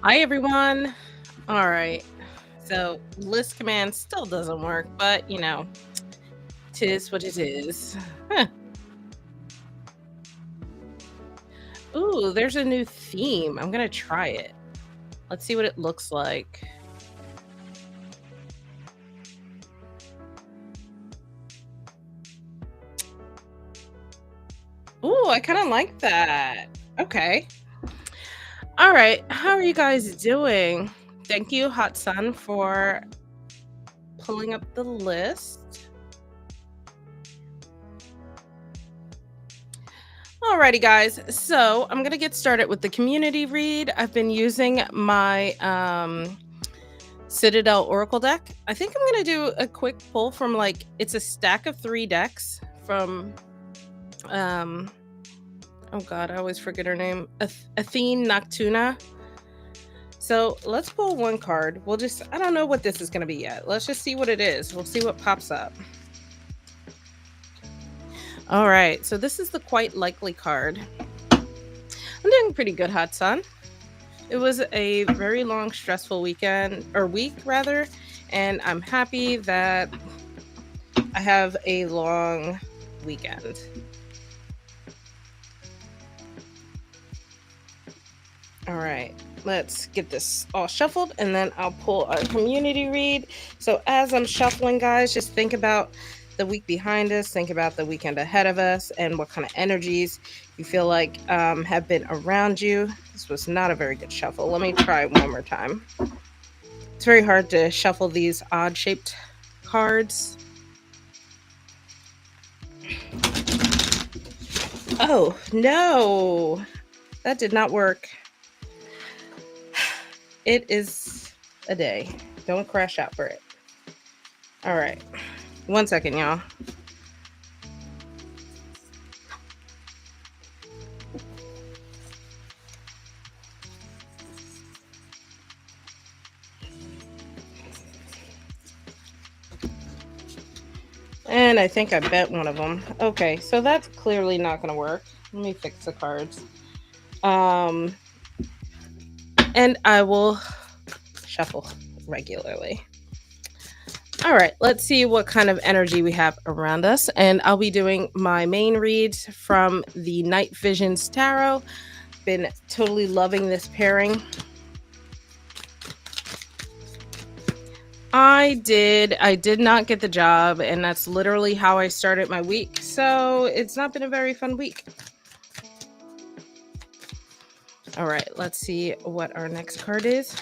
Hi, everyone. All right. So, list command still doesn't work, but tis what it is. Huh. Ooh, there's a new theme. I'm going to try it. Let's see what it looks like. Ooh, I kind of like that. Okay. All right. How are you guys doing? Thank you, Hot Sun, for pulling up the list. Alrighty, guys. So I'm gonna get started with the community read. I've been using my Citadel Oracle deck. I think I'm gonna do a quick pull from it's a stack of 3 decks from um oh god, I always forget her name. Athene Noctuna. So let's pull one card. I don't know what this is gonna be yet. Let's just see what it is. We'll see what pops up. All right, so this is the quite likely card. I'm doing pretty good, Hot Sun. It was a very long, stressful weekend or week rather, and I'm happy that I have a long weekend. All right, let's get this all shuffled and then I'll pull a community read. So, as I'm shuffling, guys, just think about the week behind us, think about the weekend ahead of us, and what kind of energies you feel like have been around you. This was not a very good shuffle. Let me try one more time. It's very hard to shuffle these odd shaped cards. Oh, no, that did not work. It is a day. Don't crash out for it. All right. 1 second, y'all. And I think I bet one of them. Okay, so that's clearly not going to work. Let me fix the cards. Um, and I will shuffle regularly. All right, let's see what kind of energy we have around us. And I'll be doing my main reads from the Night Visions Tarot. Been totally loving this pairing. I did not get the job, and that's literally how I started my week. So it's not been a very fun week. All right, let's see what our next card is.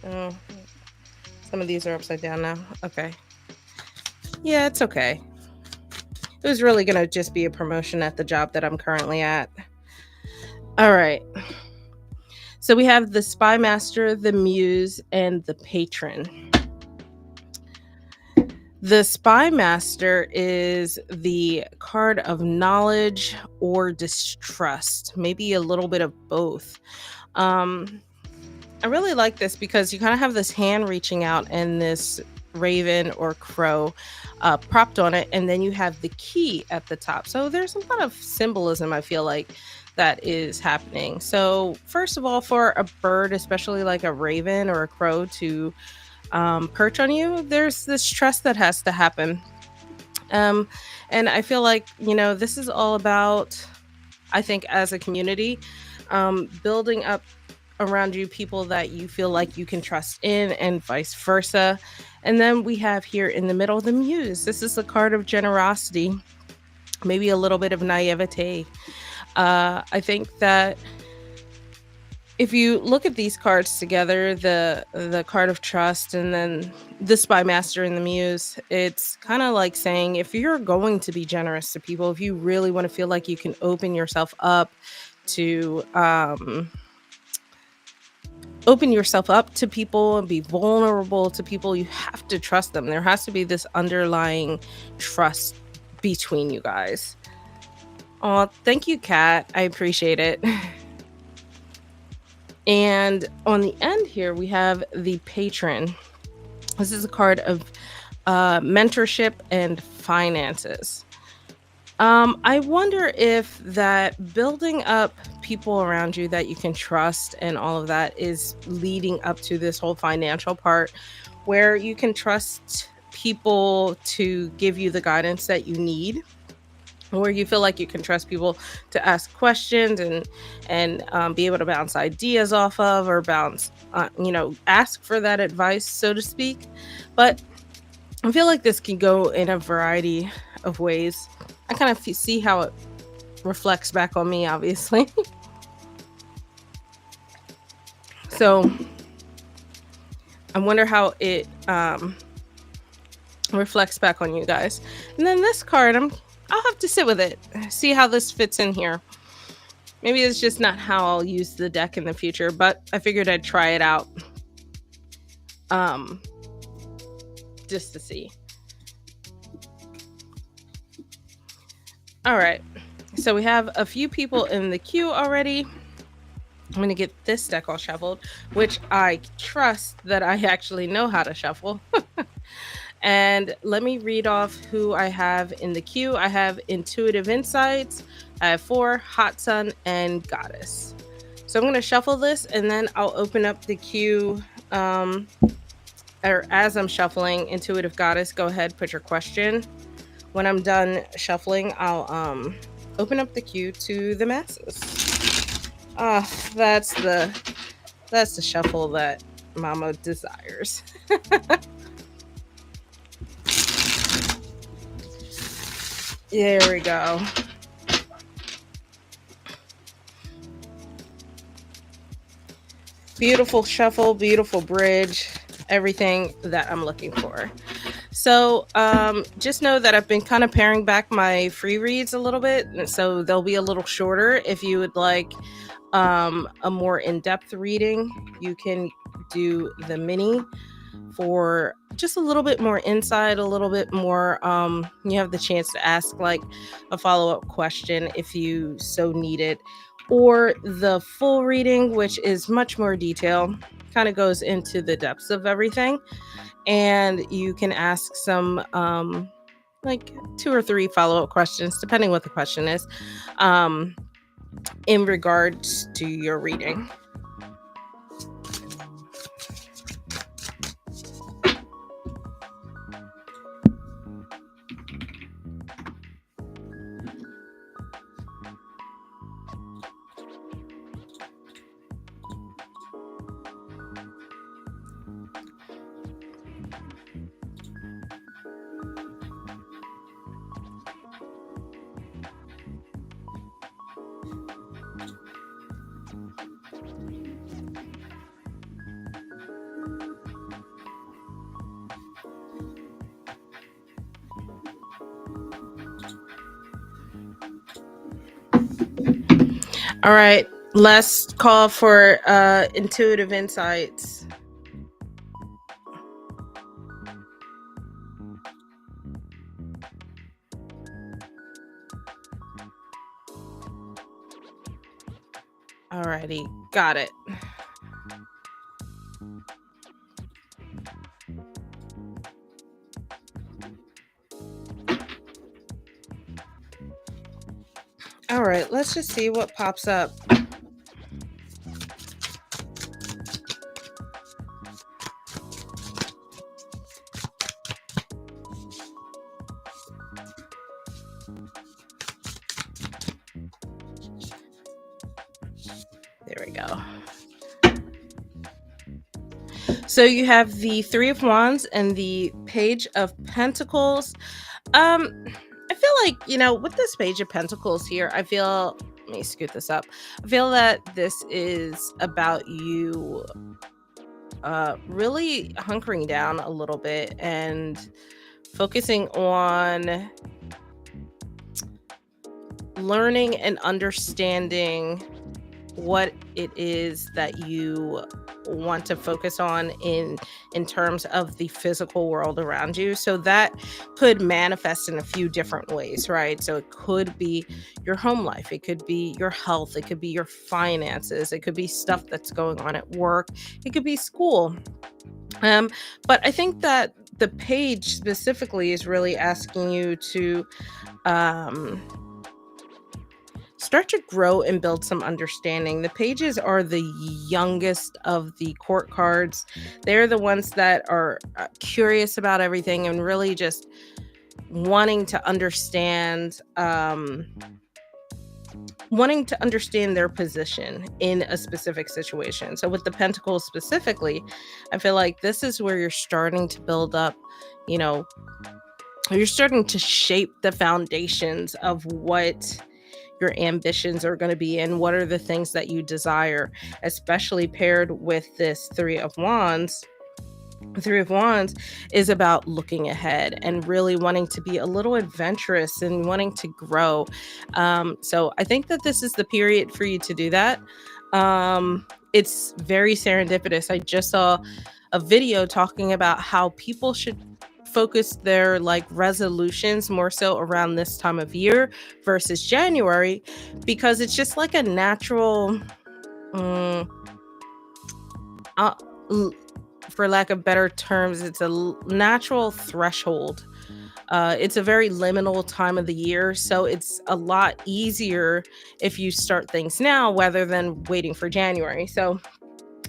Oh, some of these are upside down now. Okay. Yeah, it's okay. It was really going to just be a promotion at the job that I'm currently at. All right. So we have the Spy Master, the Muse, and the Patron. The Spy Master is the card of knowledge or distrust, maybe a little bit of both. Um, I really like this because you kind of have this hand reaching out and this raven or crow propped on it, and then you have the key at the top. So there's a lot of symbolism, I feel like, that is happening. So, first of all, for a bird, especially like a raven or a crow, to perch on you, there's this trust that has to happen. Um, and I feel like, this is all about, I think, as a community, building up around you people that you feel like you can trust in, and vice versa. And then we have here in the middle the Muse. This is the card of generosity, maybe a little bit of naivete. I think that if you look at these cards together, the card of trust and then the Spy Master and the Muse, it's kind of like saying, if you're going to be generous to people, if you really want to feel like you can to open yourself up to people and be vulnerable to people, you have to trust them. There has to be this underlying trust between you guys. Oh, thank you, Kat. I appreciate it. And on the end here, we have the Patron. This is a card of mentorship and finances. I wonder if that building up people around you that you can trust and all of that is leading up to this whole financial part where you can trust people to give you the guidance that you need, where you feel like you can trust people to ask questions and be able to bounce ideas off of, or bounce ask for that advice, so to speak. But I feel like this can go in a variety of ways. I kind of see how it reflects back on me, obviously. So I wonder how it reflects back on you guys. And then this card, I'll have to sit with it, see how this fits in here. Maybe it's just not how I'll use the deck in the future, but I figured I'd try it out, um, just to see. All right. So we have a few people in the queue already. I'm going to get this deck all shuffled, which I trust that I actually know how to shuffle. And let me read off who I have in the queue. I have Intuitive Insights, I have 4, Hot Sun, and Goddess. So I'm going to shuffle this and then I'll open up the queue. Or as I'm shuffling, Intuitive Goddess, go ahead, put your question. When I'm done shuffling, I'll open up the queue to the masses. That's the shuffle that Mama desires. There we go. Beautiful shuffle, beautiful bridge, everything that I'm looking for. So just know that I've been kind of paring back my free reads a little bit, so they'll be a little shorter. If you would like a more in-depth reading, you can do the mini for just a little bit more insight, a little bit more. You have the chance to ask like a follow-up question if you so need it, or the full reading, which is much more detailed, kind of goes into the depths of everything, and you can ask some like 2 or 3 follow-up questions depending what the question is, in regards to your reading. All right, last call for Intuitive Insights. Alrighty, got it. All right, let's just see what pops up. There we go. So you have the 3 of Wands and the Page of Pentacles. I feel like, with this Page of Pentacles here, let me scoot this up. I feel that this is about you really hunkering down a little bit and focusing on learning and understanding what it is that you want to focus on in terms of the physical world around you. So that could manifest in a few different ways, right? So it could be your home life, it could be your health, it could be your finances, it could be stuff that's going on at work, it could be school. Um, but I think that the page specifically is really asking you to um, start to grow and build some understanding. The pages are the youngest of the court cards. They're the ones that are curious about everything and really just wanting to understand their position in a specific situation. So with the pentacles specifically, I feel like this is where you're starting to build up, you know, you're starting to shape the foundations of what your ambitions are going to be and what are the things that you desire, especially paired with this Three of Wands. Three of Wands is about looking ahead and really wanting to be a little adventurous and wanting to grow. So I think that this is the period for you to do that. It's very serendipitous. I just saw a video talking about how people should focus their like resolutions more so around this time of year versus January, because it's just like a natural mm, uh, for lack of better terms, it's a natural threshold. It's a very liminal time of the year, so it's a lot easier if you start things now rather than waiting for January. So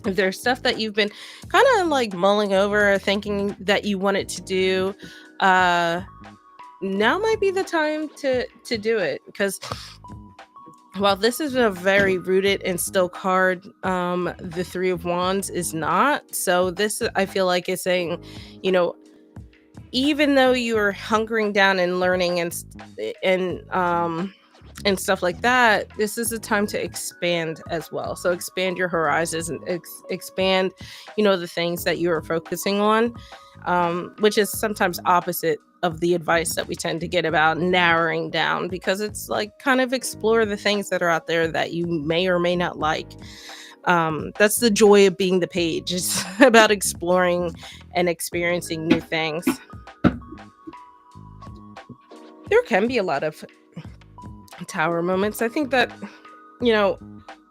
if there's stuff that you've been kind of like mulling over, or thinking that you wanted to do, uh, now might be the time to do it, because while this is a very rooted and still card, the Three of Wands is not. So this, I feel like, is saying, you know, even though you are hunkering down and learning and stuff like that, this is a time to expand as well. So expand your horizons and expand, the things that you are focusing on, which is sometimes opposite of the advice that we tend to get about narrowing down, because it's like kind of explore the things that are out there that you may or may not like. That's the joy of being the page. It's about exploring and experiencing new things. There can be a lot of tower moments. I think that, you know,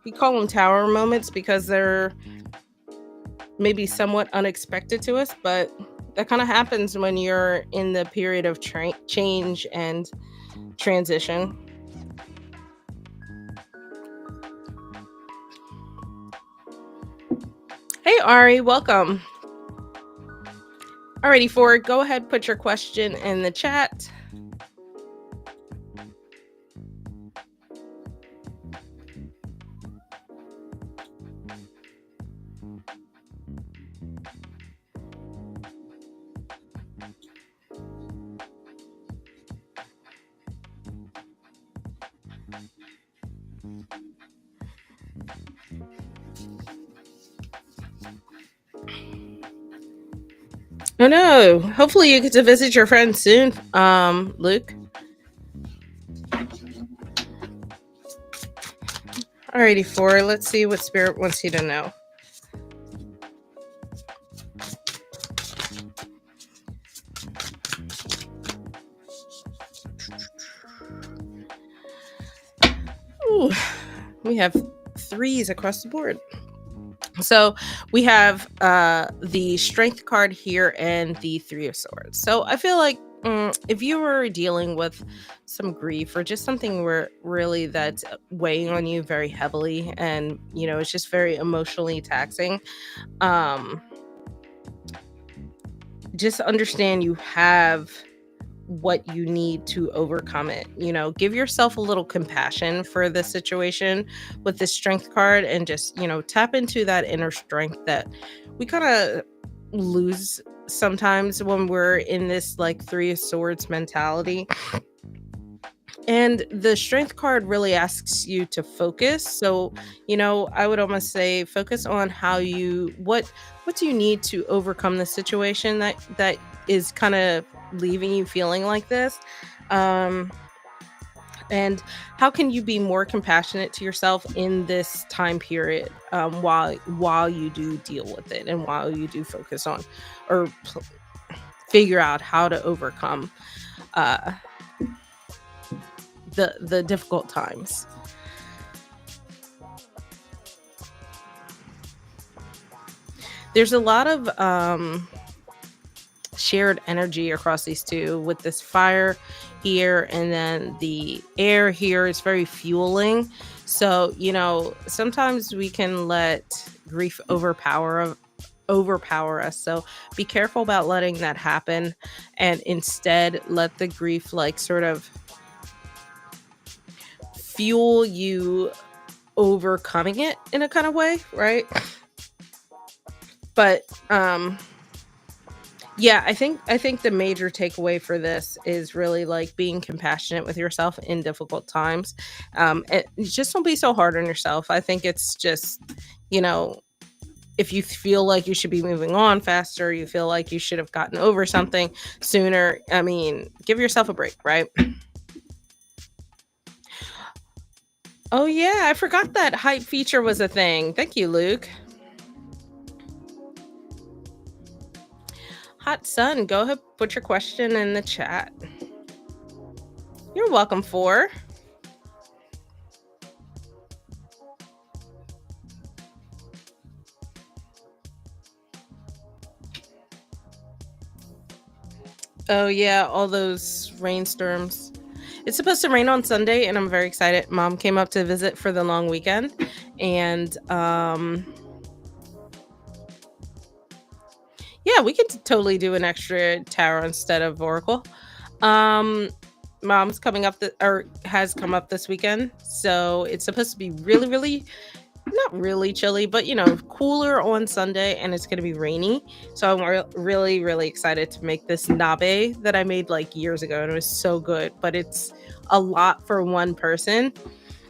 we call them tower moments because they're maybe somewhat unexpected to us, but that kind of happens when you're in the period of change and transition. Hey, Ari, welcome. Alrighty, Ford, go ahead, put your question in the chat. Oh no, hopefully you get to visit your friend soon, Luke. Alrighty, Ford, let's see what Spirit wants you to know. Ooh, we have threes across the board. So we have the Strength card here and the Three of Swords. So I feel like if you were dealing with some grief or just something where really that's weighing on you very heavily, and it's just very emotionally taxing, just understand you have what you need to overcome it. Give yourself a little compassion for the situation with this Strength card, and just, tap into that inner strength that we kind of lose sometimes when we're in this like Three of Swords mentality. And the Strength card really asks you to focus. So, I would almost say focus on what do you need to overcome the situation that is kind of leaving you feeling like this. And how can you be more compassionate to yourself in this time period, while you do deal with it and while you do focus on or figure out how to overcome uh, the difficult times. There's a lot of shared energy across these two with this fire here, and then the air here is very fueling. So, sometimes we can let grief overpower us. So be careful about letting that happen, and instead let the grief like sort of fuel you overcoming it in a kind of way, right? But yeah, I think the major takeaway for this is really like being compassionate with yourself in difficult times. Just don't be so hard on yourself. I think it's just, you know, if you feel like you should be moving on faster, you feel like you should have gotten over something sooner. I mean, give yourself a break, right? Oh yeah, I forgot that hype feature was a thing. Thank you, Luke. Hot Sun, go ahead, put your question in the chat. You're welcome for. Oh yeah, all those rainstorms. It's supposed to rain on Sunday, and I'm very excited. Mom came up to visit for the long weekend, and yeah, we could totally do an extra tarot instead of oracle. Um, Mom's coming up or has come up this weekend, so it's supposed to be really, really not really chilly, but cooler on Sunday, and it's going to be rainy. So I'm really, really excited to make this nabe that I made like years ago, and it was so good. But it's a lot for one person.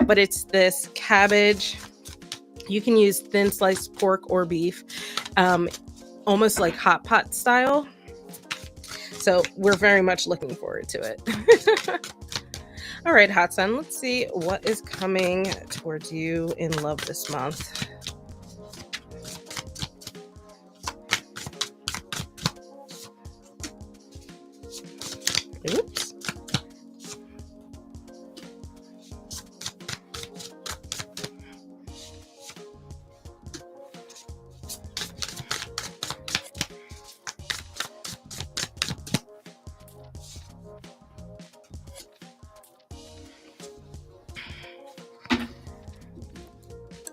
But it's this cabbage. You can use thin sliced pork or beef, almost like hot pot style. So we're very much looking forward to it. All right, Hot Sun, let's see what is coming towards you in love this month. Oops.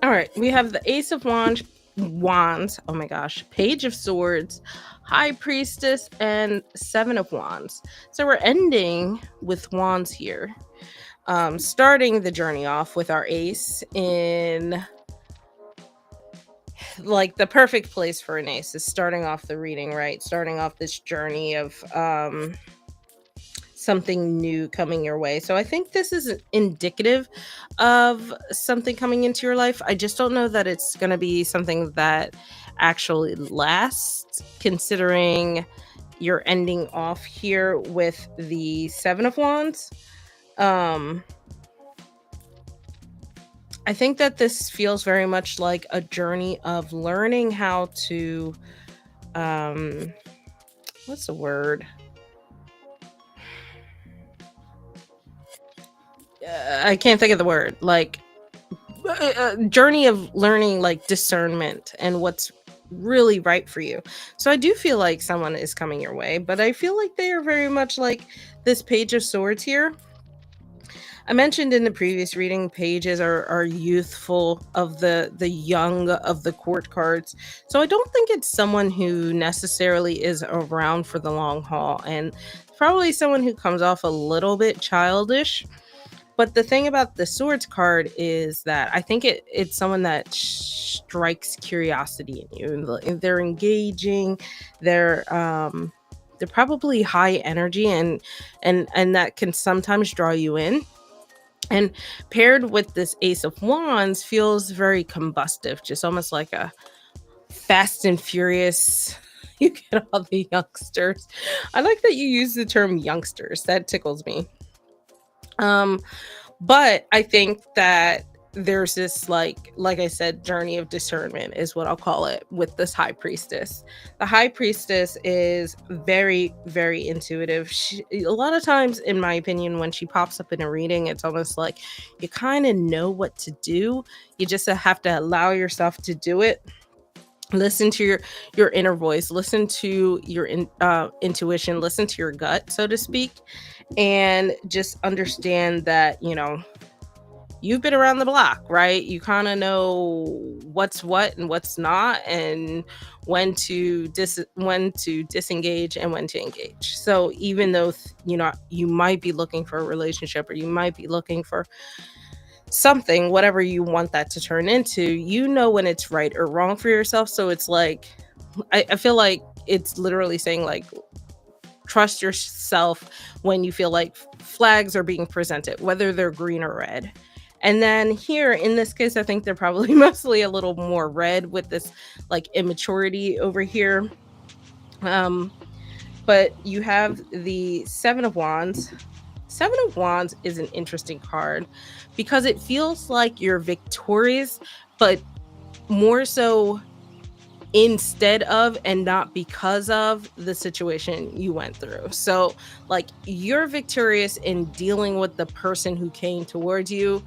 All right, we have the Ace of Wands. Oh my gosh, Page of Swords, High Priestess, and Seven of Wands. So we're ending with Wands here. Starting the journey off with our Ace in like the perfect place for an Ace is starting off the reading, right? Starting off this journey of something new coming your way. So I think this is indicative of something coming into your life. I just don't know that it's going to be something that actually lasts, considering you're ending off here with the Seven of Wands. I think that this feels very much like a journey of learning how to what's the word? I can't think of the word. Like a journey of learning like discernment and what's really right for you. So I do feel like someone is coming your way, but I feel like they are very much like this Page of Swords here. I mentioned in the previous reading, pages are youthful, of the young of the court cards. So I don't think it's someone who necessarily is around for the long haul, and probably someone who comes off a little bit childish. But the thing about the swords card is that I think it's someone that strikes curiosity in you. They're engaging. They're probably high energy, and that can sometimes draw you in. And paired with this Ace of Wands feels very combustive, just almost like a Fast and Furious. You get all the youngsters. I like that you use the term youngsters. That tickles me. But I think that there's this like I said, journey of discernment is what I'll call it with this High Priestess. The High Priestess is very, very intuitive. A lot of times, in my opinion, when she pops up in a reading, it's almost like you kind of know what to do. You just have to allow yourself to do it. Listen to your inner voice, listen to your intuition, listen to your gut, so to speak, and just understand that, you've been around the block, right? You kind of know what's what and what's not, and when to disengage and when to engage. So even though you might be looking for a relationship, or you might be looking for something, whatever you want that to turn into, when it's right or wrong for yourself. So it's like, I feel like it's literally saying, like, trust yourself when you feel like flags are being presented, whether they're green or red. And then here in this case, I think they're probably mostly a little more red with this like immaturity over here. Um, but you have the Seven of Wands. Seven of Wands is an interesting card because it feels like you're victorious, but more so instead of and not because of the situation you went through. So, like, you're victorious in dealing with the person who came towards you,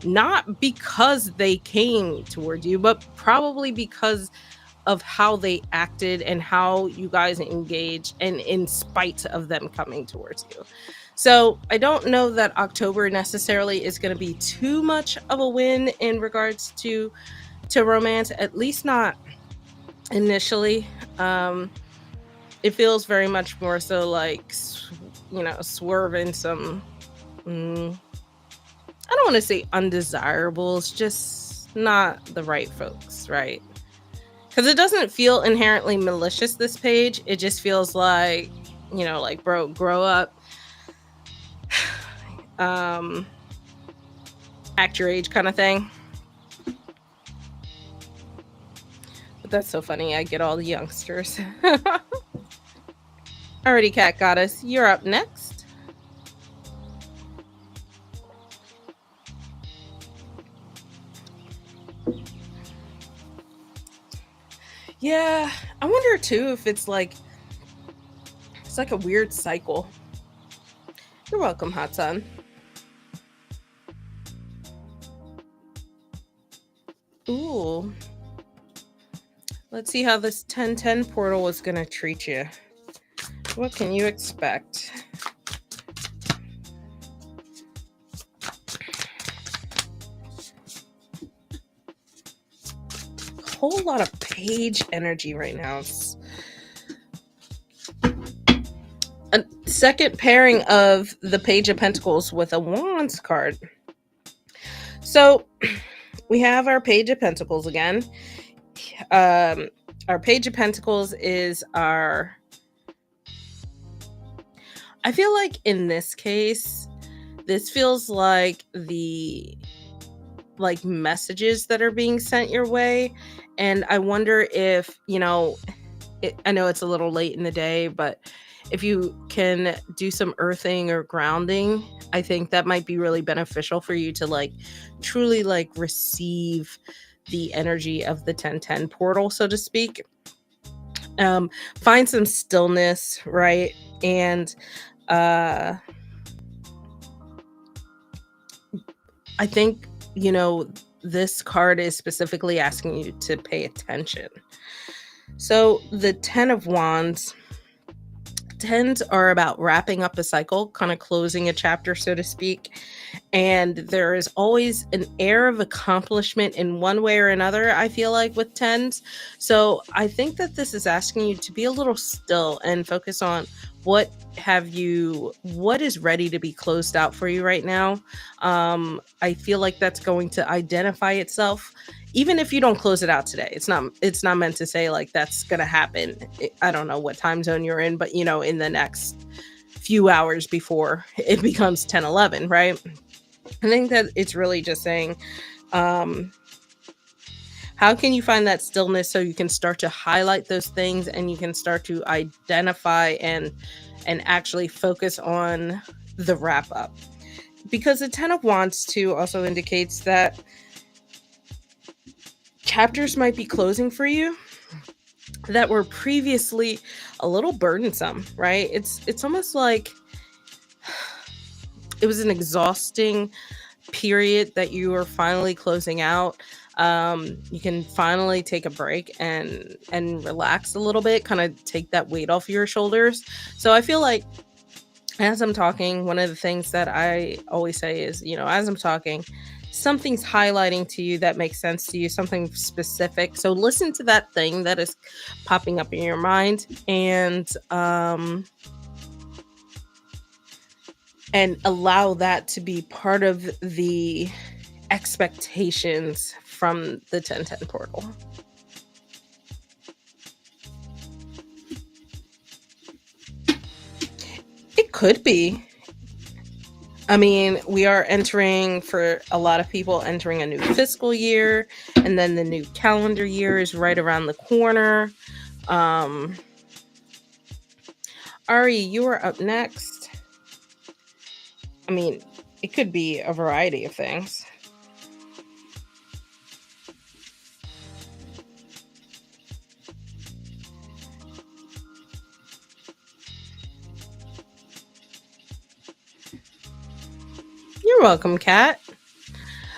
not because they came towards you, but probably because of how they acted and how you guys engaged, and in spite of them coming towards you. So, I don't know that October necessarily is going to be too much of a win in regards to romance, at least not initially. It feels very much more so like swerving some, mm, I don't want to say undesirables, just not the right folks, right? Because it doesn't feel inherently malicious, this page. It just feels like, like, bro, grow up, um act your age kind of thing. But that's so funny, I get all the youngsters. Alrighty, cat goddess, you're up next. Yeah, I wonder too if it's like a weird cycle. You're welcome, hot sun. Ooh, let's see how this 1010 portal is gonna treat you. What can you expect? Whole lot of page energy right now. A second pairing of the Page of Pentacles with a Wands card. So we have our Page of Pentacles again. Our Page of Pentacles is our, I feel like in this case, this feels like the messages that are being sent your way. And I wonder if, I know it's a little late in the day, but if you can do some earthing or grounding, I think that might be really beneficial for you to truly receive the energy of the 1010 portal, so to speak. Find some stillness, right? And I think, this card is specifically asking you to pay attention. So the 10 of Wands, tens are about wrapping up a cycle, kind of closing a chapter, so to speak. And there is always an air of accomplishment in one way or another, I feel like, with tens. So I think that this is asking you to be a little still and focus on what is ready to be closed out for you right now. I feel like that's going to identify itself. Even if you don't close it out today, it's not meant to say like that's going to happen. I don't know what time zone you're in, but in the next few hours before it becomes 10-11, right? I think that it's really just saying, how can you find that stillness so you can start to highlight those things, and you can start to identify and actually focus on the wrap up? Because the 10 of Wands too also indicates that chapters might be closing for you that were previously a little burdensome, right? It's almost like it was an exhausting period that you are finally closing out. You can finally take a break and relax a little bit, kind of take that weight off your shoulders. So I feel like as I'm talking, one of the things that I always say is, as I'm talking, something's highlighting to you that makes sense to you, something specific. So listen to that thing that is popping up in your mind, and allow that to be part of the expectations from the 1010 portal. It could be. I mean, we are entering, for a lot of people, entering a new fiscal year, and then the new calendar year is right around the corner. Um, Ari, you are up next. I mean, it could be a variety of things. You're welcome, Kat.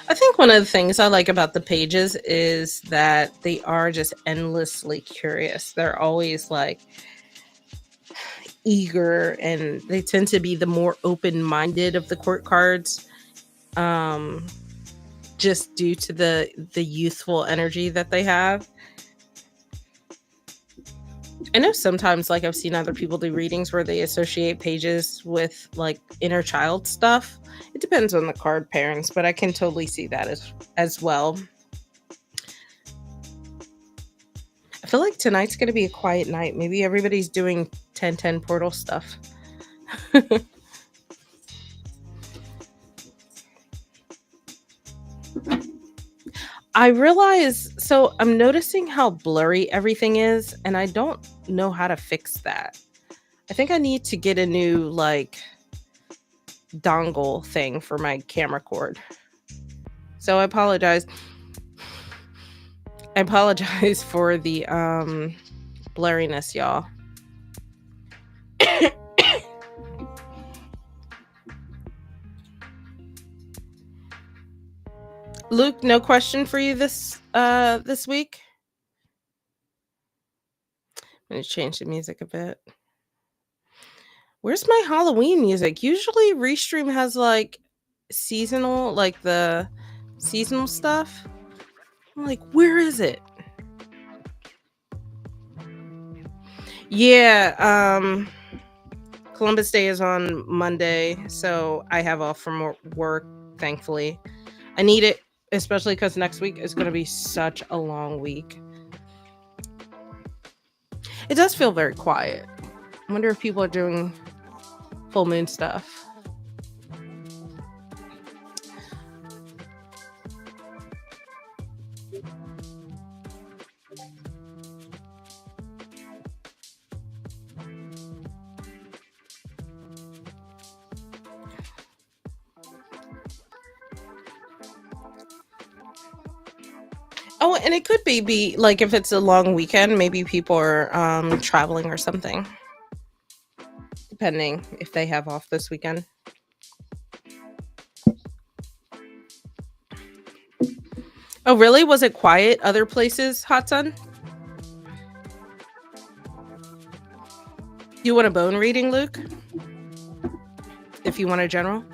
I think one of the things I like about the pages is that they are just endlessly curious. They're always like eager, and they tend to be the more open-minded of the court cards. Um, just due to the youthful energy that they have. I know sometimes, like, I've seen other people do readings where they associate pages with like inner child stuff. It depends on the card pairings, but I can totally see that as well. I feel like tonight's going to be a quiet night. Maybe everybody's doing 1010 portal stuff. I realize, so I'm noticing how blurry everything is, and I don't know how to fix that. I think I need to get a new like dongle thing for my camera cord. So I apologize. I apologize for the blurriness, y'all. Luke, no question for you this week. I'm gonna change the music a bit. Where's my Halloween music? Usually Restream has like seasonal, like the seasonal stuff. I'm like, where is it? Yeah, Columbus Day is on Monday, so I have off from work, thankfully. I need it, especially because next week is going to be such a long week. It does feel very quiet. I wonder if people are doing full moon stuff. Oh, and it could be like if it's a long weekend, maybe people are traveling or something, depending if they have off this weekend. Oh, really? Was it quiet other places, Hot Sun? You want a bone reading, Luke? If you want a general?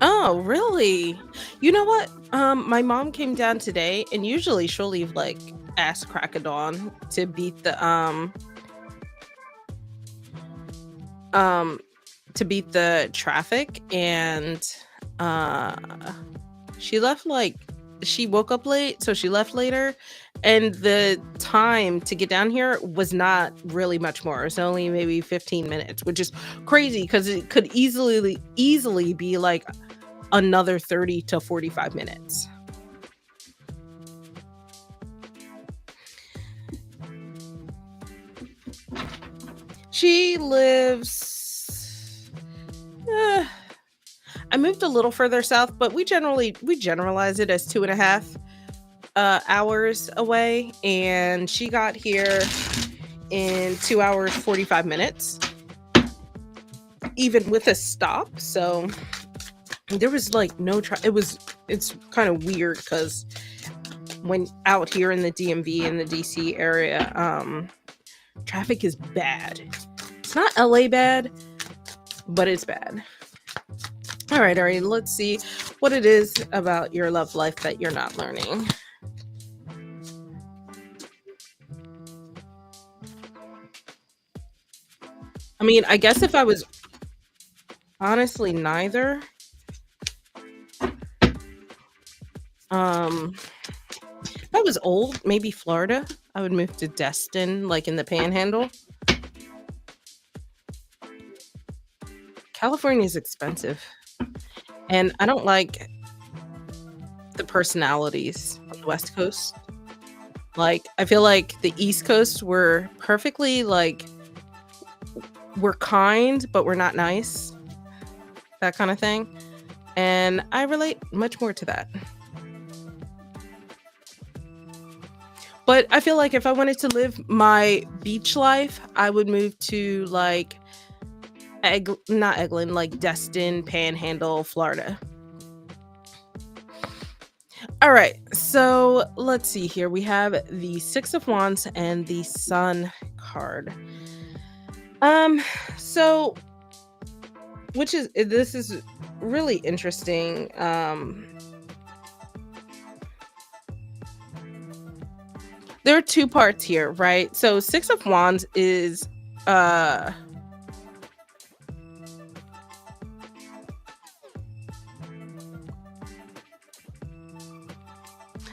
Oh, really? You know what? My mom came down today, and usually she'll leave like ass crack of dawn to beat um to beat the traffic, and uh she left like she woke up late, so she left later, and the time to get down here was not really much more. It's only maybe 15 minutes, which is crazy because it could easily be like another 30 to 45 minutes. She lives I moved a little further south, but we generalize it as 2.5. hours away, and she got here in 2 hours 45 minutes, even with a stop. So there was like no it's kind of weird because when out here in the DMV in the DC area, traffic is bad. It's not LA bad, but it's bad. All right, Ari, let's see what it is about your love life that you're not learning. I mean, I guess if I was honestly neither, um, if I was old, maybe Florida, I would move to Destin, like in the Panhandle. California is expensive, and I don't like the personalities on the West Coast. Like, I feel like the East Coast were perfectly like we're kind, but we're not nice, that kind of thing. And I relate much more to that. But I feel like if I wanted to live my beach life, I would move to like not Eglin, like Destin, Panhandle, Florida. All right, so let's see here. We have the Six of Wands and the Sun card. Um, so which is this is really interesting. There are two parts here, right? So Six of Wands is uh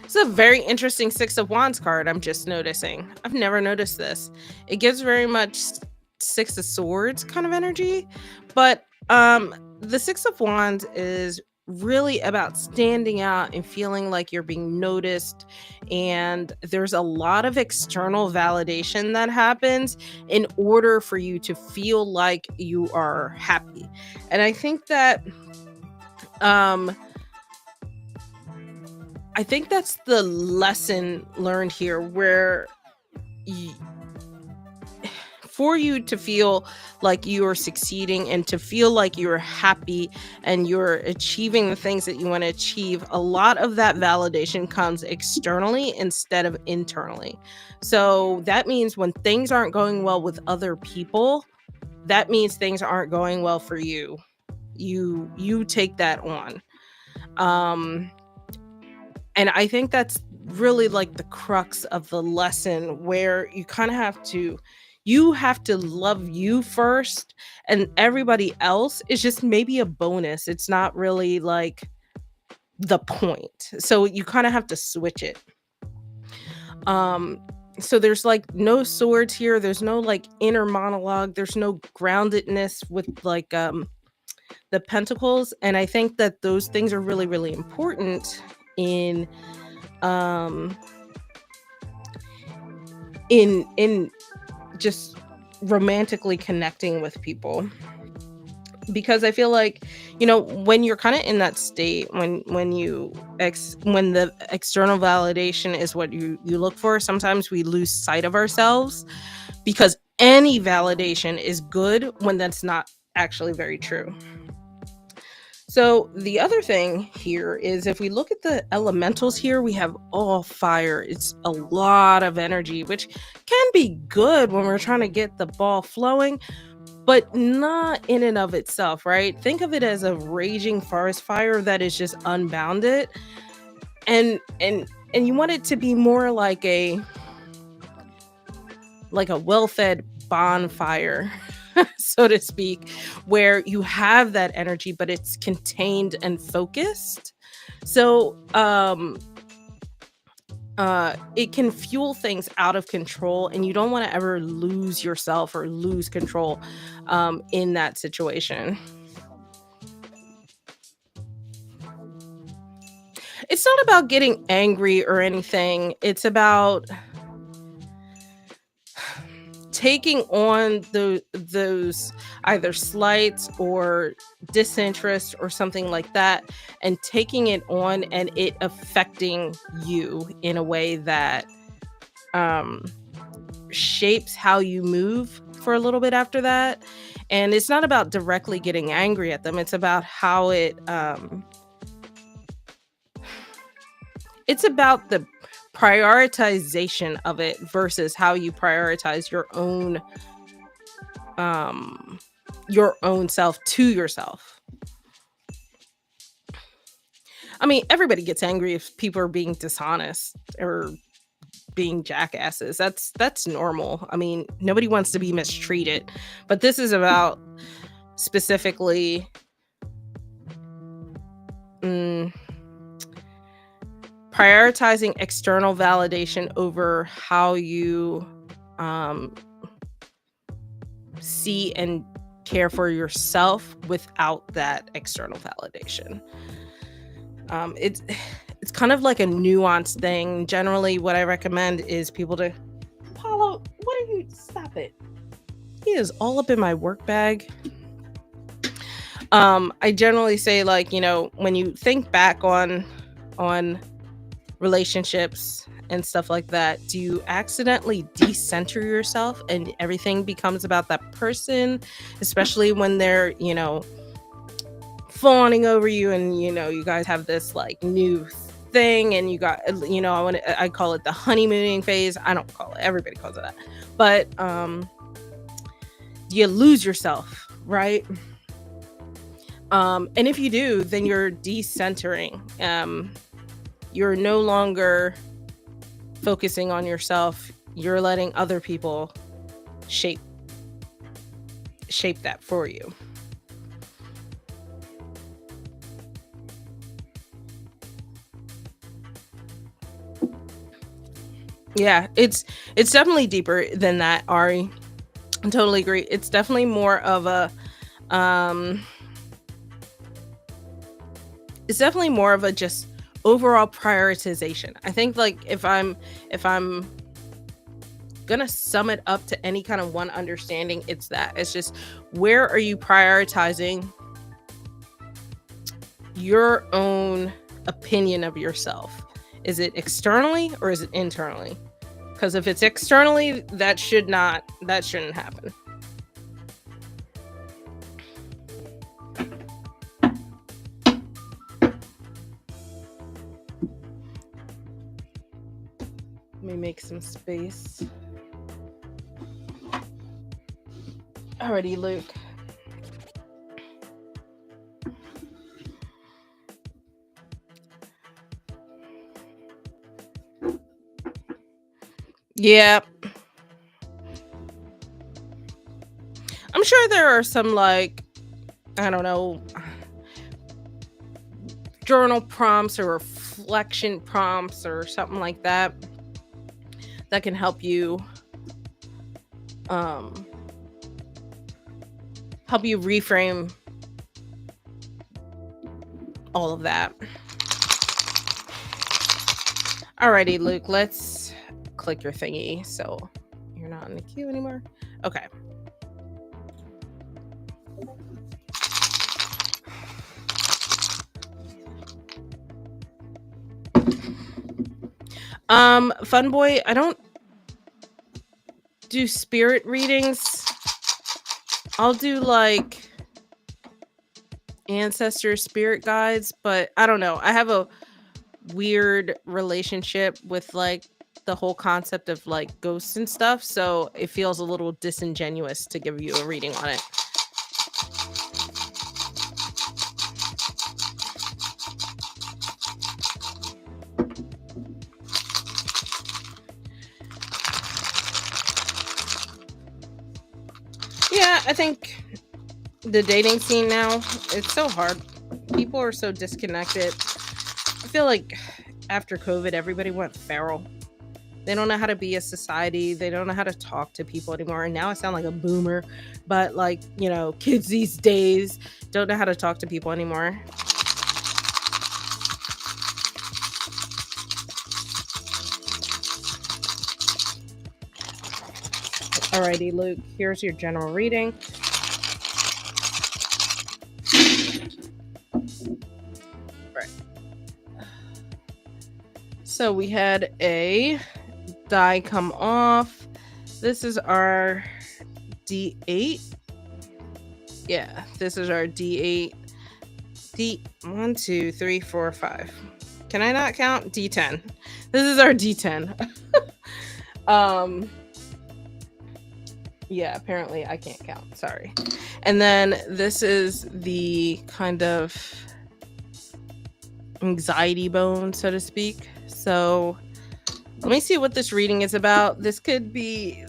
it's a very interesting Six of Wands card. I'm just noticing. I've never noticed this. It gives very much Six of Swords kind of energy, but the Six of Wands is really about standing out and feeling like you're being noticed, and there's a lot of external validation that happens in order for you to feel like you are happy. And um I think that's the lesson learned here, where y- for you to feel like you are succeeding and to feel like you're happy and you're achieving the things that you want to achieve, a lot of that validation comes externally instead of internally. So that means when things aren't going well with other people, that means things aren't going well for you. You take that on. Um and I think that's really like the crux of the lesson, where you have to love you first, and everybody else is just maybe a bonus. It's not really like the point. So you kind of have to switch it. Um so there's like no swords here. There's no like inner monologue. There's no groundedness with like the pentacles, and I think that those things are really really important in um in just romantically connecting with people, because I feel like, when you're kind of in that state, when the external validation is what you look for, sometimes we lose sight of ourselves, because any validation is good when that's not actually very true. So the other thing here is, if we look at the elementals here, we have all fire. It's a lot of energy, which can be good when we're trying to get the ball flowing, but not in and of itself, right? Think of it as a raging forest fire that is just unbounded, and you want it to be more like a well-fed bonfire, so to speak, where you have that energy, but it's contained and focused. So it can fuel things out of control, and you don't want to ever lose yourself or lose control in that situation. It's not about getting angry or anything. It's about taking on those either slights or disinterest or something like that, and taking it on and it affecting you in a way that um shapes how you move for a little bit after that. And it's not about directly getting angry at them, it's about how it's about the prioritization of it versus how you prioritize um your own self to yourself. I mean, everybody gets angry if people are being dishonest or being jackasses. That's normal. I mean, nobody wants to be mistreated. But this is about specifically mm, prioritizing external validation over how you um, see and care for yourself without that external validation. It's kind of like a nuanced thing. Generally, what I recommend is people to Paulo. What are you? Stop it! He is all up in my work bag. I generally say, like, when you think back on relationships and stuff like that, do you accidentally decenter yourself and everything becomes about that person, especially when they're fawning over you, and you guys have this like new thing, and you got I call it the honeymooning phase. I don't call it, everybody calls it that. But you lose yourself, right? And if you do, then you're decentering. You're no longer focusing on yourself. You're letting other people shape that for you. Yeah, it's definitely deeper than that, Ari. I totally agree. It's definitely more of a um it's definitely more of a just overall prioritization. I think, like, if I'm gonna sum it up to any kind of one understanding, it's that. It's just, where are you prioritizing your own opinion of yourself? Is it externally or is it internally? Because if it's externally, that shouldn't happen. Let me make some space. Alrighty, Luke. Yeah. I'm sure there are some, like, I don't know, journal prompts or reflection prompts or something like that can help you um reframe all of that. Alrighty, Luke, let's click your thingy so you're not in the queue anymore. Okay. Fun boy, I don't do spirit readings. I'll do like ancestor spirit guides, but I don't know. I have a weird relationship with like the whole concept of like ghosts and stuff, so it feels a little disingenuous to give you a reading on it. Yeah, I think the dating scene now, it's so hard. People are so disconnected. I feel like after COVID, everybody went feral. They don't know how to be a society. They don't know how to talk to people anymore. And now I sound like a boomer, but like, kids these days don't know how to talk to people anymore. Alrighty, Luke, here's your general reading. Right. So we had a die come off. This is our D8. Yeah, this is our D8. D1, 2, 3, 4, 5. Can I not count? D10. This is our D10. Yeah, apparently I can't count. Sorry. And then this is the kind of anxiety bone, so to speak. So let me see what this reading is about. This could be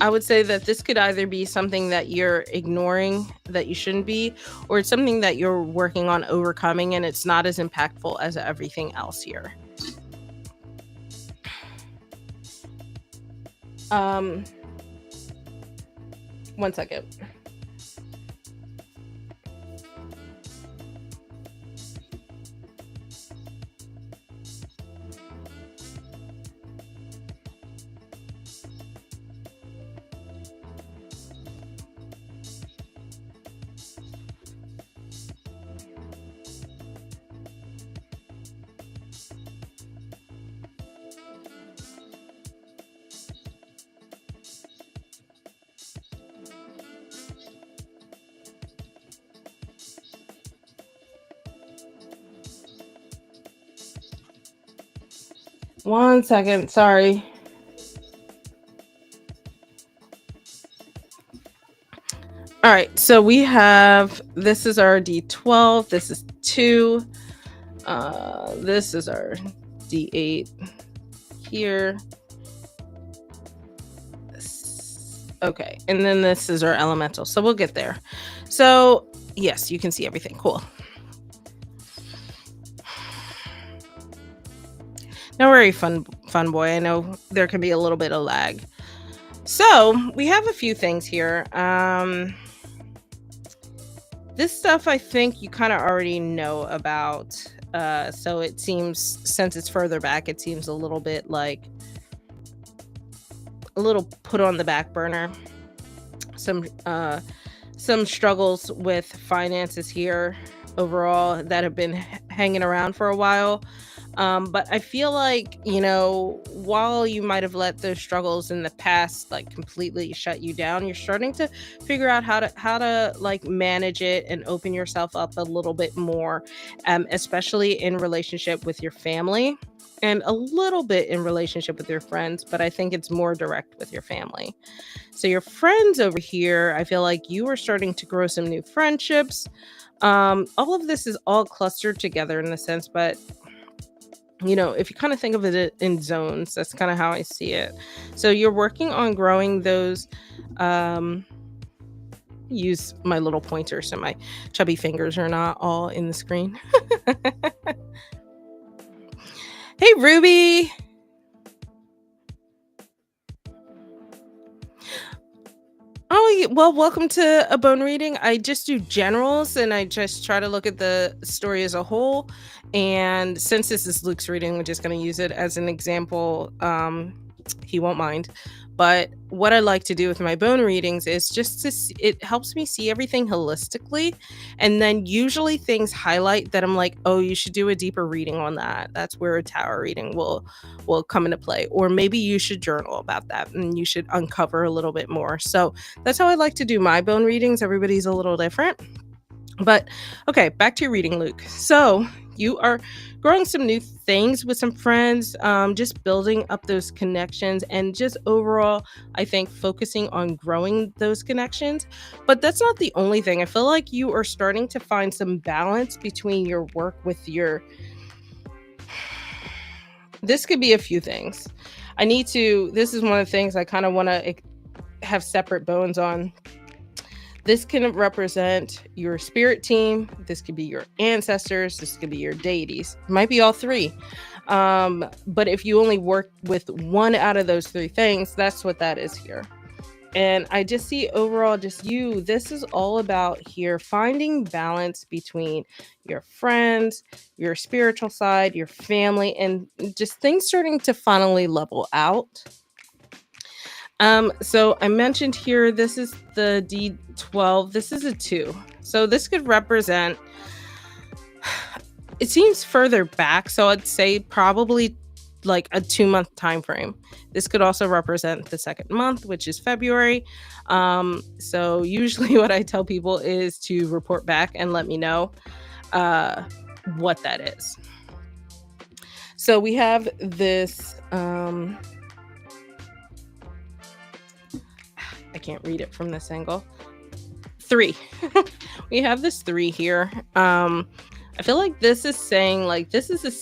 I would say that this could either be something that you're ignoring that you shouldn't be, or it's something that you're working on overcoming and it's not as impactful as everything else here. One second. One second, sorry. All right, so we have, this is our D12, this is 2. This is our D8 here. Okay, and then this is our elemental, so we'll get there. So yes, you can see everything. Cool. Don't worry, fun boy. I know there can be a little bit of lag. So we have a few things here. This stuff I think you kind of already know about. So it seems, since it's further back, it seems a little bit like a little put on the back burner. Some struggles with finances here overall that have been hanging around for a while. But I feel like, while you might have let those struggles in the past like completely shut you down, you're starting to figure out how to like manage it and open yourself up a little bit more, especially in relationship with your family and a little bit in relationship with your friends. But I think it's more direct with your family. So your friends over here, I feel like you are starting to grow some new friendships. All of this is all clustered together in the sense, but if you kind of think of it in zones, that's kind of how I see it. So you're working on growing those. Use my little pointer so my chubby fingers are not all in the screen. Hey, Ruby. Oh, well, welcome to a bone reading. I just do generals and I just try to look at the story as a whole. And since this is Luke's reading, we're just going to use it as an example. He won't mind. But what I like to do with my bone readings is just to it helps me see everything holistically. And then usually things highlight that I'm like, oh, you should do a deeper reading on that. That's where a tower reading will come into play. Or maybe you should journal about that and you should uncover a little bit more. So that's how I like to do my bone readings. Everybody's a little different. But okay, back to your reading, Luke. So you are growing some new things with some friends, just building up those connections, and just overall, I think focusing on growing those connections. But that's not the only thing. I feel like you are starting to find some balance between your work with your. This could be a few things. This is one of the things I kind of want to have separate bones on. This can represent your spirit team. This could be your ancestors. This could be your deities. It might be all three. But if you only work with one out of those three things, that's what that is here. And I just see overall, just you, this is all about here finding balance between your friends, your spiritual side, your family, and just things starting to finally level out. So I mentioned here this is the D12. This is a 2. So this could represent, it seems further back, so I'd say probably like a 2-month time frame. This could also represent the second month, which is February. So usually what I tell people is to report back and let me know uh what that is. So we have this I can't read it from this angle. 3. We have this 3 here. I feel like this is saying like this is a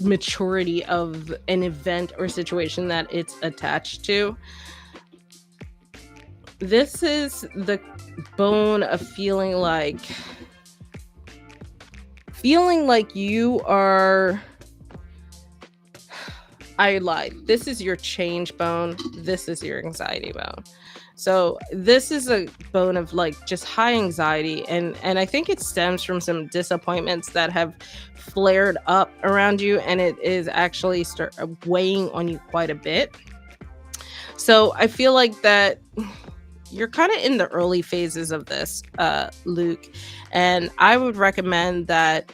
maturity of an event or situation that it's attached to. This is the bone of feeling like you are, I lied. This is your change bone. This is your anxiety bone. So this is a bone of like just high anxiety, and I think it stems from some disappointments that have flared up around you, and it is actually start weighing on you quite a bit. So I feel like that you're kind of in the early phases of this, Luke, and I would recommend not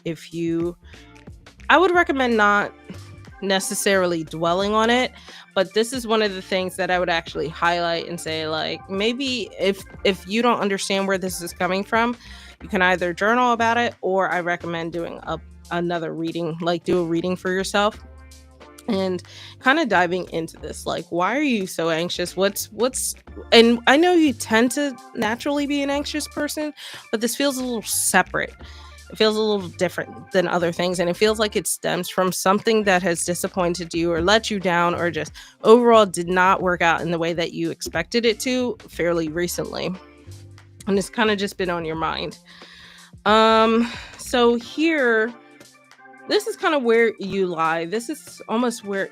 necessarily dwelling on it, but this is one of the things that I would actually highlight and say like maybe if you don't understand where this is coming from, you can either journal about it, or I recommend doing another reading, like do a reading for yourself and kind of diving into this, like why are you so anxious, what's and I know you tend to naturally be an anxious person, but this feels a little separate. It feels a little different than other things, and it feels like it stems from something that has disappointed you or let you down or just overall did not work out in the way that you expected it to fairly recently, and it's kind of just been on your mind. So here, this is kind of where you lie. This is almost where,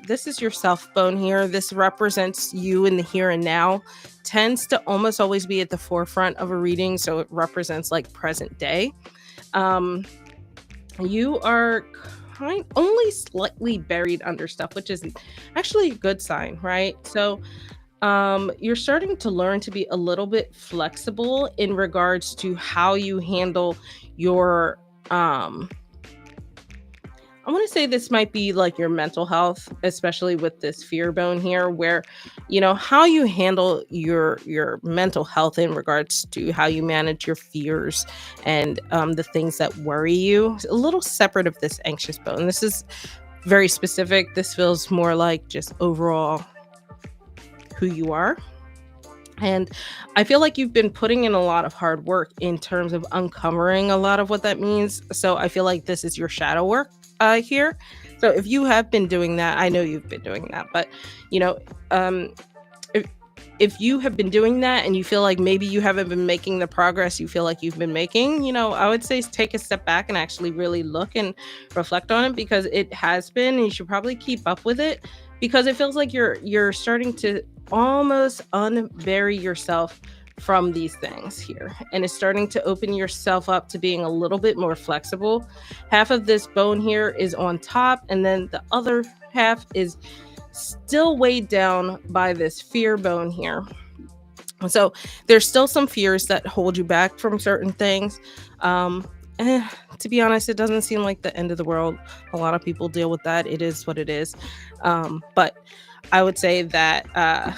this is your self bone here. This represents you in the here and now. Tends to almost always be at the forefront of a reading. So it represents like present day. You are only slightly buried under stuff, which is actually a good sign, right? So you're starting to learn to be a little bit flexible in regards to how you handle your I want to say this might be like your mental health, especially with this fear bone here, where how you handle your mental health in regards to how you manage your fears and the things that worry you. It's a little separate of this anxious bone. This is very specific. This feels more like just overall who you are. And I feel like you've been putting in a lot of hard work in terms of uncovering a lot of what that means. So I feel like this is your shadow work here. So if you have been doing that, I know you've been doing that, but you know, um, if if you have been doing that and you feel like maybe you haven't been making the progress you feel like you've been making, I would say take a step back and actually really look and reflect on it, because it has been, and you should probably keep up with it, because it feels like you're starting to almost unbury yourself from these things here, and it's starting to open yourself up to being a little bit more flexible. Half of this bone here is on top, and then the other half is still weighed down by this fear bone here. So there's still some fears that hold you back from certain things. To be honest, it doesn't seem like the end of the world. A lot of people deal with that. It is what it is. But I would say that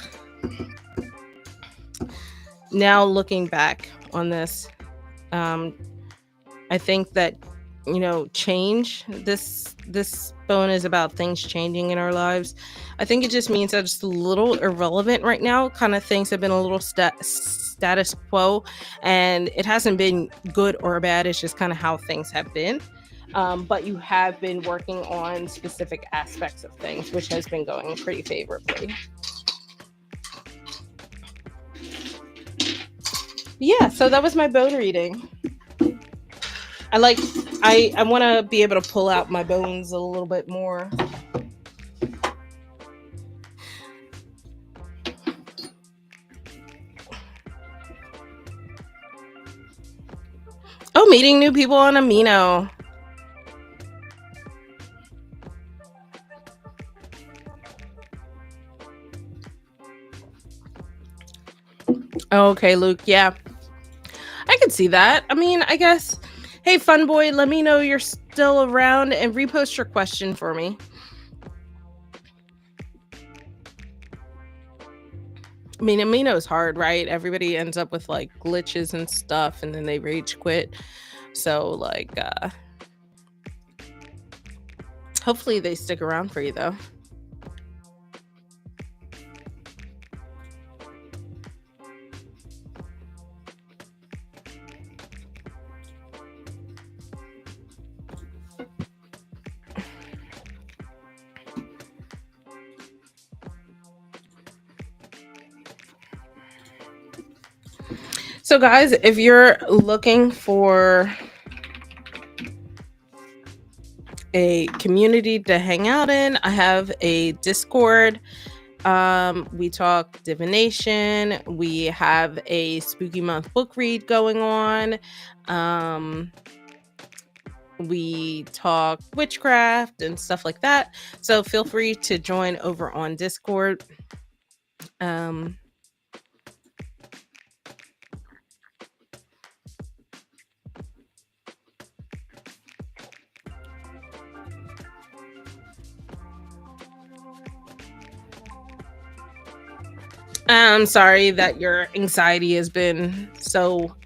now looking back on this, I think that change, this bone is about things changing in our lives. I think it just means that it's a little irrelevant right now. Kind of things have been a little status quo, and it hasn't been good or bad. It's just kind of how things have been. But you have been working on specific aspects of things, which has been going pretty favorably. Yeah, so that was my bone reading. I want to be able to pull out my bones a little bit more. Oh, meeting new people on Amino. Okay, Luke. Yeah, I could see that. I mean, I guess. Hey, fun boy, let me know you're still around and repost your question for me. I mean, Amino's hard, right? Everybody ends up with like glitches and stuff, and then they rage quit. So, like, hopefully they stick around for you, though. So, guys, if you're looking for a community to hang out in, I have a Discord. We talk divination. We have a spooky month book read going on. Um, we talk witchcraft and stuff like that. So feel free to join over on Discord. Um, I'm sorry that your anxiety has been so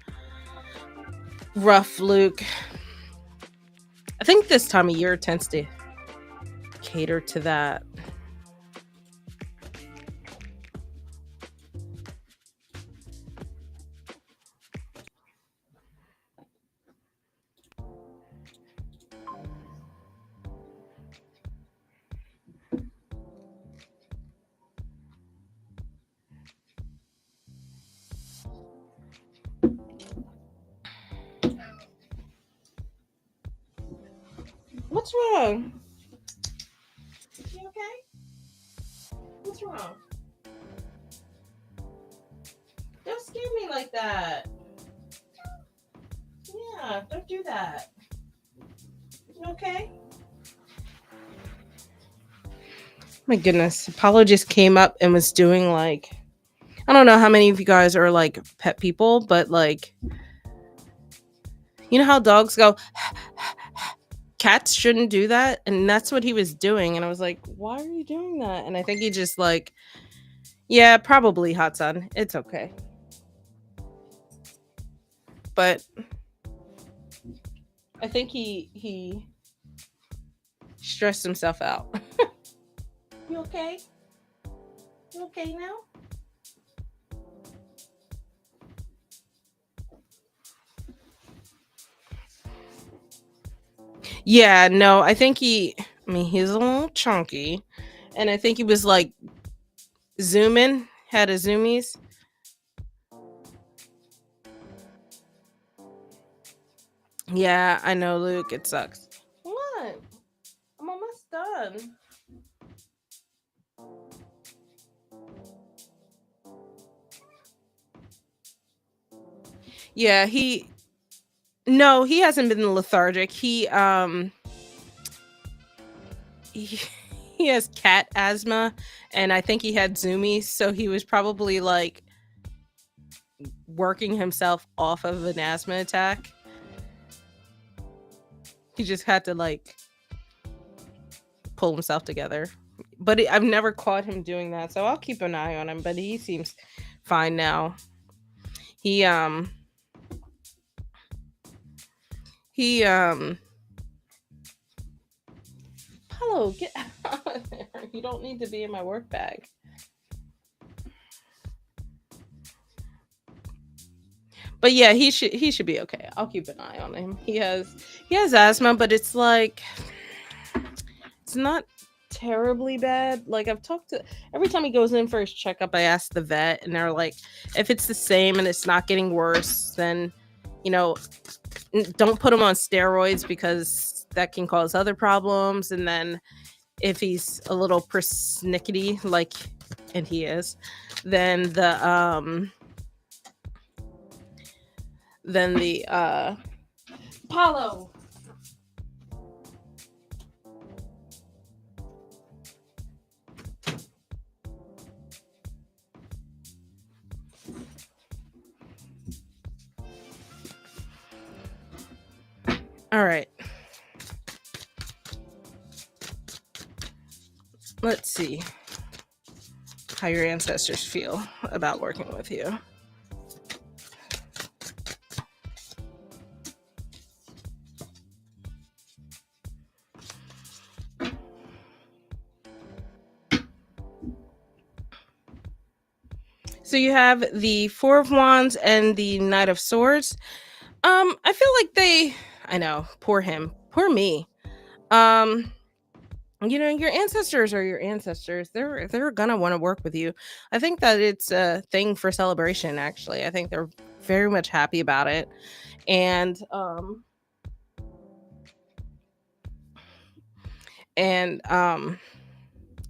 rough, Luke. I think this time of year tends to cater to that. What's wrong? You okay? What's wrong? Don't scare me like that. Yeah, don't do that. You okay? My goodness. Apollo just came up and was doing like, I don't know how many of you guys are like pet people, but like, you know how dogs go, cats shouldn't do that? And that's what he was doing. And I was like, why are you doing that? And I think he just like, yeah, probably hot sun. It's okay. But I think he stressed himself out. You okay? You okay now? Yeah, no, I think I mean, he's a little chunky. And I think he was like zooming, had a zoomies. Yeah, I know, Luke. It sucks. What? I'm almost done. Yeah, no, he hasn't been lethargic. He, he has cat asthma, and I think he had zoomies, so he was probably like working himself off of an asthma attack. He just had to like pull himself together. But I've never caught him doing that, so I'll keep an eye on him. But he seems fine now. He he Paulo, get out of there. You don't need to be in my work bag. But yeah, he should be okay. I'll keep an eye on him. He has asthma, but it's like it's not terribly bad. Like I've talked to every time he goes in for his checkup, I ask the vet, and they're like, if it's the same and it's not getting worse, then you know, don't put him on steroids because that can cause other problems. And then if he's a little persnickety, like, and he is, then the Apollo. All right. Let's see how your ancestors feel about working with you. So you have the Four of Wands and the Knight of Swords. I feel like I know, poor him, poor me. Um, your ancestors are your ancestors. They're gonna want to work with you. I think that it's a thing for celebration. Actually, I think they're very much happy about it, and and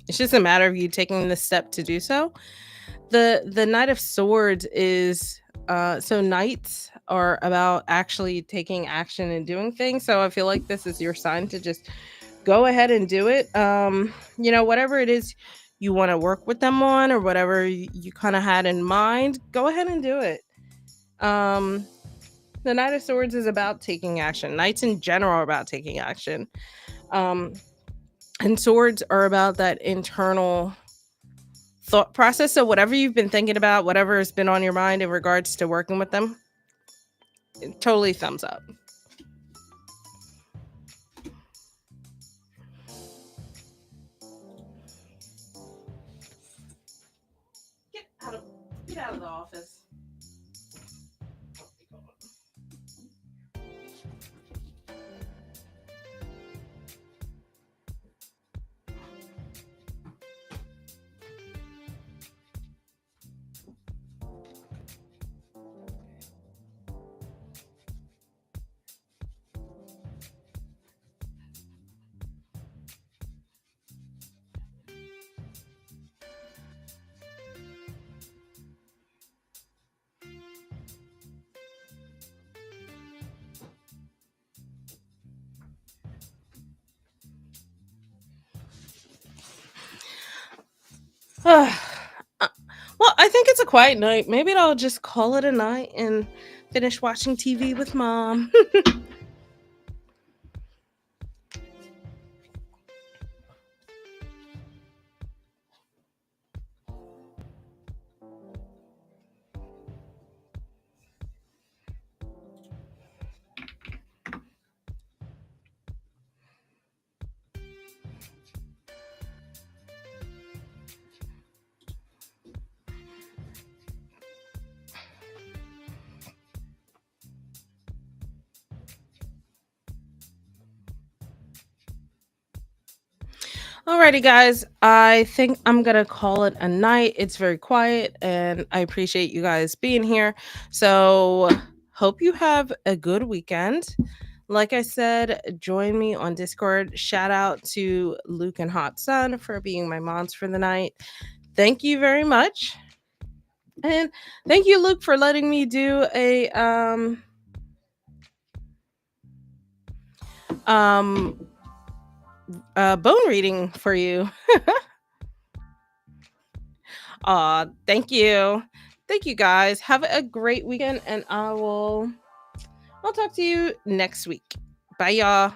it's just a matter of you taking the step to do so. The Knight of Swords is so knights are about actually taking action and doing things. So I feel like this is your sign to just go ahead and do it. Whatever it is you want to work with them on or whatever you kind of had in mind, go ahead and do it. Um the Knight of Swords is about taking action. Knights in general are about taking action. Um and swords are about that internal thought process. So whatever you've been thinking about, whatever has been on your mind in regards to working with them, totally thumbs up. Get out of get out of the office. Well, I think it's a quiet night. Maybe I'll just call it a night and finish watching TV with mom. Alrighty, guys. I think I'm gonna call it a night. It's very quiet, and I appreciate you guys being here. So, hope you have a good weekend. Like I said, join me on Discord. Shout out to Luke and Hot Sun for being my moms for the night. Thank you very much, and thank you, Luke, for letting me do um bone reading for you. Thank you. Thank you guys. Have a great weekend and I'll talk to you next week. Bye y'all.